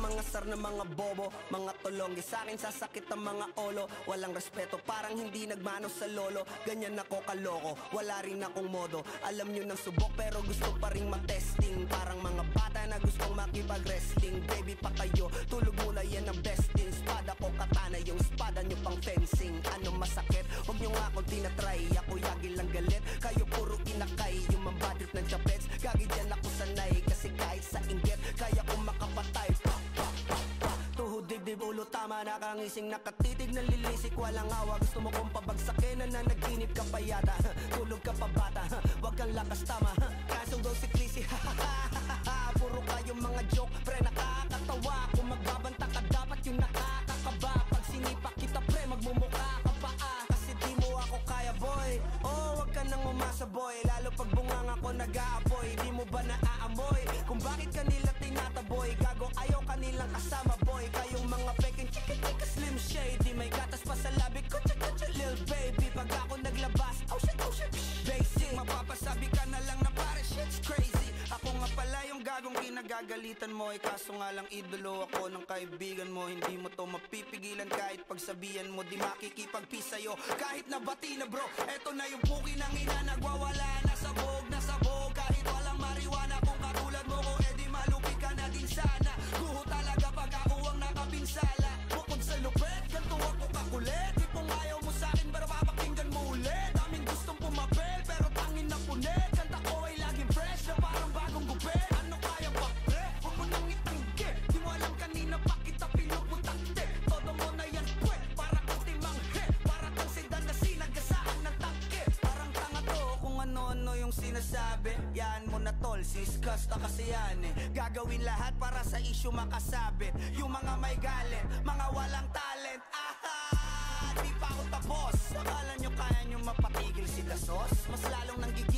mga sar na mga bobo, mga tolongge. Sa akin sasakit ang mga olo. Walang respeto, parang hindi nagmano sa lolo. Ganyan ako kaloko, wala rin akong modo. Alam nyo ng subok pero gusto pa rin matesting. Parang mga bata na gustong makipag-wrestling. Baby pa kayo, tulog muna yan ang best in. Spada ko katana, yung spada nyo pang fencing. Ano masakit? Huwag nyo nga akong tinatry. Ako yagi lang galit, kayo puro inakay. Yung mambadrip ng chapets, gagi dyan ako sanay. Kasi kahit sa inggit, kaya kong makapatay. Tuhod, dibdib, ulo, tama, nakangising, nakatitig, nalilisik, walang awa. Gusto mo kong pabagsakin, nananaginip ka pa yata. Tulog ka pa bata, wag kang lakas tama. Kasong daw si Clissy, puro kayong mga joke, pre, nakakatawa. Kung magbabanta ka, dapat yung nakakakaba. Pag sinipa kita, pre, magmumukha ka pa kasi di mo ako kaya, boy. Oh, wag ka nang umasa, boy. Lalo pag bungang ako nag-aapoy. Di mo ba naaamoy kung bakit kanila tinataboy? Gago, ayaw kanilang kasama, boy. Kayong mga peking chika-chika slim shady. May gatas pa sa labi ko, chika-chika lil baby. Pag ako naglabas, oh shit, basic. Mapapasabi ka na lang na pare, shit's crazy. Ako nga pala yung gagong kinagagalitan mo. Kaso nga lang idolo ako ng kaibigan mo. Hindi mo to mapipigilan kahit pagsabihan mo. Di makikipagpis sa'yo kahit nabati na bro. Eto na yung puki ng ina, nagwawala na sabog. Kahit walang mariwana, kung katulad mo ko, edi malupi ka na din sana. Guho talaga pag ako ang nakapinsala. Bukod sa lupet, ganito ako kakulit. Di kung ayaw mo sa'kin, pero papakinggan mo ulit. Daming gustong pumapel, pero tangin na punit. Kanta ko ay laging fresh, na parang bagong gupit. Ano kaya ba, pre? Huwag mo nang itanggi. Di mo alam kanina pa kita pinuputakte. Todo mo na yan, pwe, para kang timanghe. Para kang sedan na sinagasaan ng tangke. Parang tanga to kung ano-ano yung sinasabi. Yan mo na tol, siskas na kasi yan Gagawin lahat para sa issue makasabit. Yung mga may galit, mga walang talent. Di pa ako tapos. Akala nyo kaya nyo mapatigil si Dasos? Mas lalong nanggigil